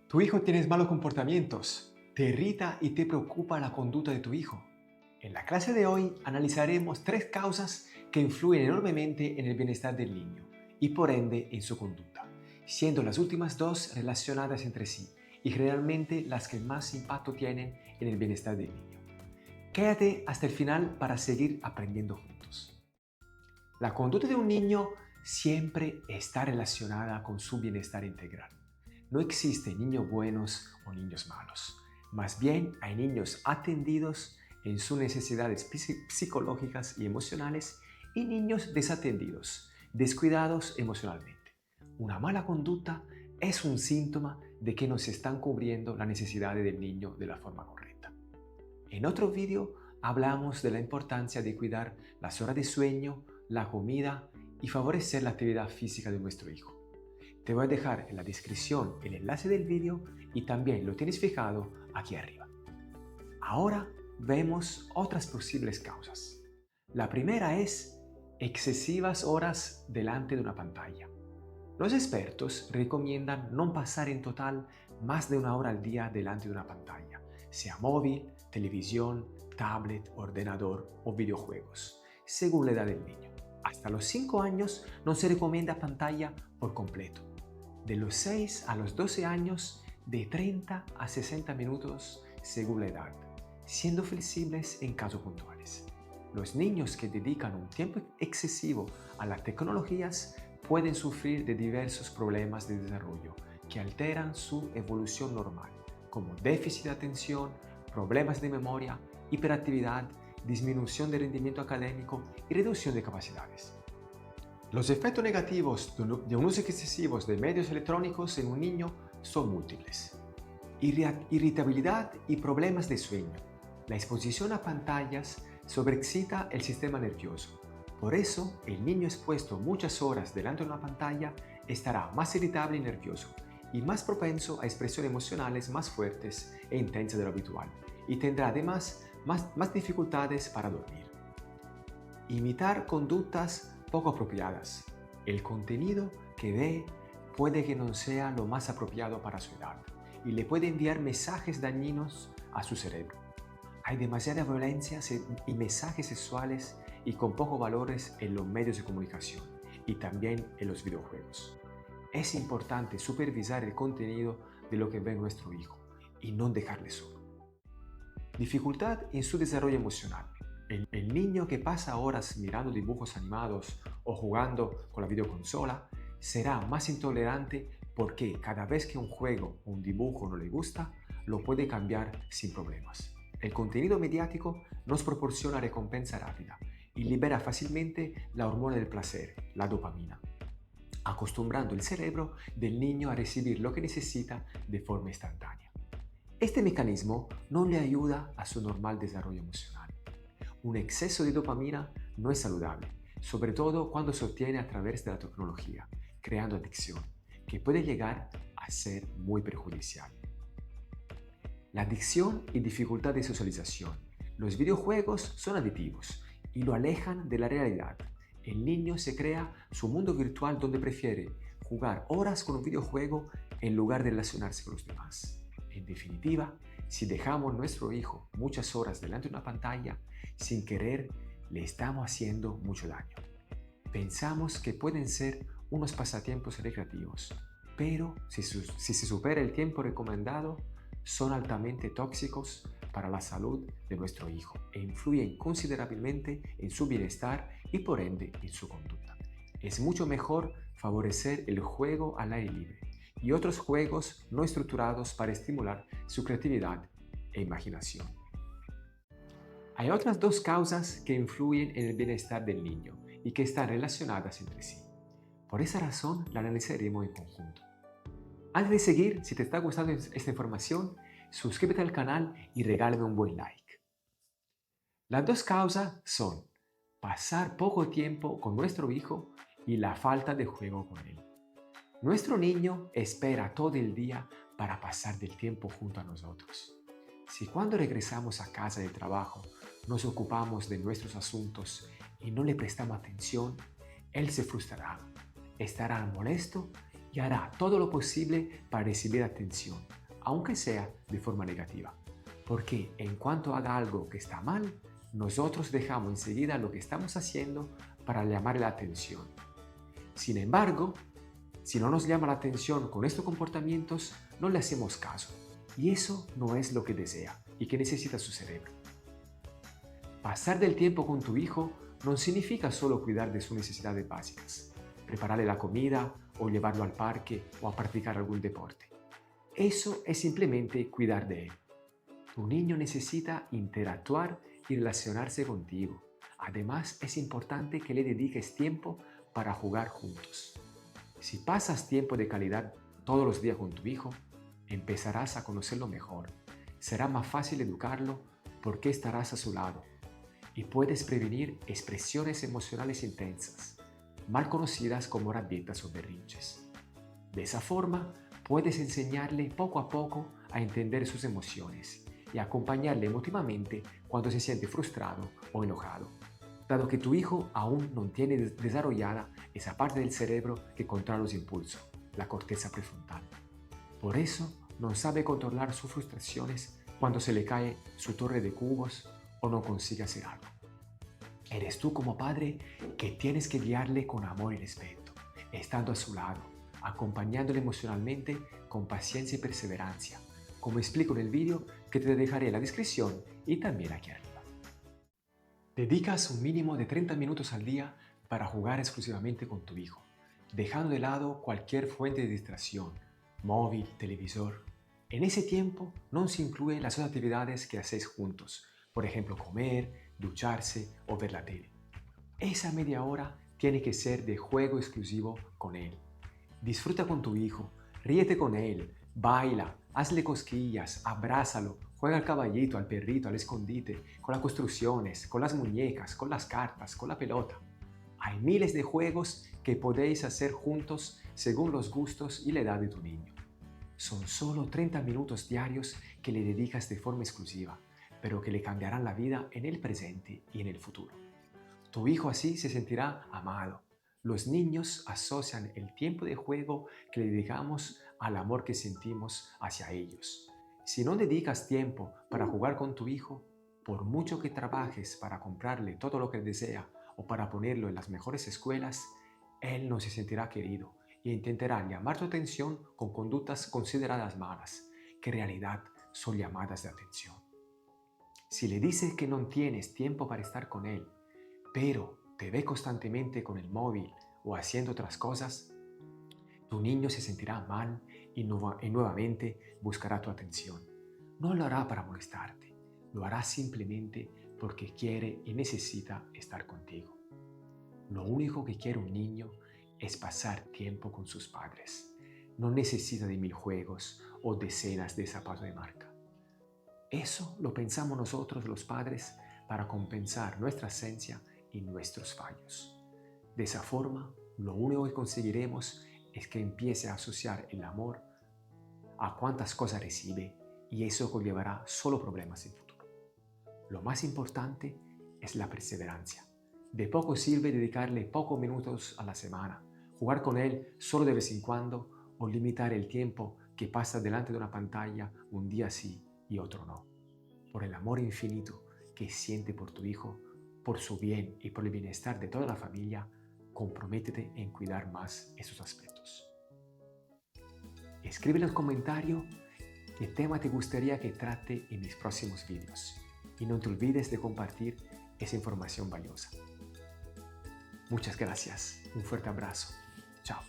Tu hijo tiene malos comportamientos, te irrita y te preocupa la conducta de tu hijo. En la clase de hoy analizaremos tres causas que influyen enormemente en el bienestar del niño y por ende en su conducta, siendo las últimas dos relacionadas entre sí y generalmente las que más impacto tienen en el bienestar del niño. Quédate hasta el final para seguir aprendiendo juntos. La conducta de un niño siempre está relacionada con su bienestar integral. No existen niños buenos o niños malos. Más bien hay niños atendidos en sus necesidades psicológicas y emocionales y niños desatendidos, descuidados emocionalmente. Una mala conducta es un síntoma de que no se están cubriendo las necesidades del niño de la forma correcta. En otro vídeo hablamos de la importancia de cuidar las horas de sueño, la comida y favorecer la actividad física de nuestro hijo. Te voy a dejar en la descripción el enlace del vídeo y también lo tienes fijado aquí arriba. Ahora vemos otras posibles causas. La primera es excesivas horas delante de una pantalla. Los expertos recomiendan no pasar en total más de una hora al día delante de una pantalla, sea móvil, televisión, tablet, ordenador o videojuegos, según la edad del niño. Hasta los 5 años no se recomienda pantalla por completo. De los 6 a los 12 años, de 30 a 60 minutos según la edad, siendo flexibles en casos puntuales. Los niños que dedican un tiempo excesivo a las tecnologías pueden sufrir de diversos problemas de desarrollo que alteran su evolución normal, como déficit de atención, problemas de memoria, hiperactividad, disminución de rendimiento académico y reducción de capacidades. Los efectos negativos de un uso excesivo de medios electrónicos en un niño son múltiples. Irritabilidad y problemas de sueño. La exposición a pantallas sobreexcita el sistema nervioso. Por eso, el niño expuesto muchas horas delante de una pantalla estará más irritable y nervioso y más propenso a expresiones emocionales más fuertes e intensas de lo habitual y tendrá además más dificultades para dormir. Imitar conductas poco apropiadas. El contenido que ve puede que no sea lo más apropiado para su edad y le puede enviar mensajes dañinos a su cerebro. Hay demasiada violencia y mensajes sexuales y con pocos valores en los medios de comunicación y también en los videojuegos. Es importante supervisar el contenido de lo que ve nuestro hijo y no dejarle solo. Dificultad en su desarrollo emocional. El niño que pasa horas mirando dibujos animados o jugando con la videoconsola será más intolerante porque cada vez que un juego o un dibujo no le gusta, lo puede cambiar sin problemas. El contenido mediático nos proporciona recompensa rápida y libera fácilmente la hormona del placer, la dopamina, acostumbrando el cerebro del niño a recibir lo que necesita de forma instantánea. Este mecanismo no le ayuda a su normal desarrollo emocional. Un exceso de dopamina no es saludable, sobre todo cuando se obtiene a través de la tecnología, creando adicción, que puede llegar a ser muy perjudicial. La adicción y dificultad de socialización. Los videojuegos son adictivos y lo alejan de la realidad. El niño se crea su mundo virtual donde prefiere jugar horas con un videojuego en lugar de relacionarse con los demás. En definitiva, si dejamos a nuestro hijo muchas horas delante de una pantalla, sin querer, le estamos haciendo mucho daño. Pensamos que pueden ser unos pasatiempos recreativos, pero si se supera el tiempo recomendado, son altamente tóxicos para la salud de nuestro hijo e influyen considerablemente en su bienestar y por ende en su conducta. Es mucho mejor favorecer el juego al aire libre y otros juegos no estructurados para estimular su creatividad e imaginación. Hay otras dos causas que influyen en el bienestar del niño y que están relacionadas entre sí. Por esa razón la analizaremos en conjunto. Antes de seguir, si te está gustando esta información, suscríbete al canal y regálame un buen like. Las dos causas son pasar poco tiempo con nuestro hijo y la falta de juego con él. Nuestro niño espera todo el día para pasar del tiempo junto a nosotros. Si cuando regresamos a casa de trabajo nos ocupamos de nuestros asuntos y no le prestamos atención, él se frustrará, estará molesto y y hará todo lo posible para recibir atención, aunque sea de forma negativa. Porque en cuanto haga algo que está mal, nosotros dejamos enseguida lo que estamos haciendo para llamarle la atención. Sin embargo, si no nos llama la atención con estos comportamientos, no le hacemos caso. Y eso no es lo que desea y que necesita su cerebro. Pasar del tiempo con tu hijo no significa solo cuidar de sus necesidades básicas, prepararle la comida o llevarlo al parque o a practicar algún deporte. Eso es simplemente cuidar de él. Tu niño necesita interactuar y relacionarse contigo. Además, es importante que le dediques tiempo para jugar juntos. Si pasas tiempo de calidad todos los días con tu hijo, empezarás a conocerlo mejor. Será más fácil educarlo porque estarás a su lado y puedes prevenir expresiones emocionales intensas, mal conocidas como rabietas o berrinches. De esa forma, puedes enseñarle poco a poco a entender sus emociones y acompañarle emotivamente cuando se siente frustrado o enojado, dado que tu hijo aún no tiene desarrollada esa parte del cerebro que controla los impulsos, la corteza prefrontal. Por eso no sabe controlar sus frustraciones cuando se le cae su torre de cubos o no consigue hacer algo. Eres tú como padre que tienes que guiarle con amor y respeto, estando a su lado, acompañándole emocionalmente con paciencia y perseverancia, como explico en el vídeo que te dejaré en la descripción y también aquí arriba. Dedicas un mínimo de 30 minutos al día para jugar exclusivamente con tu hijo, dejando de lado cualquier fuente de distracción, móvil, televisor. En ese tiempo no se incluyen las otras actividades que hacéis juntos, por ejemplo comer, ducharse o ver la tele. Esa media hora tiene que ser de juego exclusivo con él. Disfruta con tu hijo, ríete con él, baila, hazle cosquillas, abrázalo, juega al caballito, al perrito, al escondite, con las construcciones, con las muñecas, con las cartas, con la pelota. Hay miles de juegos que podéis hacer juntos según los gustos y la edad de tu niño. Son solo 30 minutos diarios que le dedicas de forma exclusiva, pero que le cambiarán la vida en el presente y en el futuro. Tu hijo así se sentirá amado. Los niños asocian el tiempo de juego que le dedicamos al amor que sentimos hacia ellos. Si no dedicas tiempo para jugar con tu hijo, por mucho que trabajes para comprarle todo lo que desea o para ponerlo en las mejores escuelas, él no se sentirá querido e intentará llamar tu atención con conductas consideradas malas, que en realidad son llamadas de atención. Si le dices que no tienes tiempo para estar con él, pero te ve constantemente con el móvil o haciendo otras cosas, tu niño se sentirá mal y nuevamente buscará tu atención. No lo hará para molestarte, lo hará simplemente porque quiere y necesita estar contigo. Lo único que quiere un niño es pasar tiempo con sus padres. No necesita de 1000 juegos o decenas de zapatos de marca. Eso lo pensamos nosotros los padres para compensar nuestra esencia y nuestros fallos. De esa forma, lo único que conseguiremos es que empiece a asociar el amor a cuántas cosas recibe y eso conllevará solo problemas en futuro. Lo más importante es la perseverancia. De poco sirve dedicarle pocos minutos a la semana, jugar con él solo de vez en cuando o limitar el tiempo que pasa delante de una pantalla un día sí y otro no. Por el amor infinito que siente por tu hijo, por su bien y por el bienestar de toda la familia, comprométete en cuidar más esos aspectos. Escribe en los comentarios qué tema te gustaría que trate en mis próximos vídeos y no te olvides de compartir esa información valiosa. Muchas gracias, un fuerte abrazo, chao.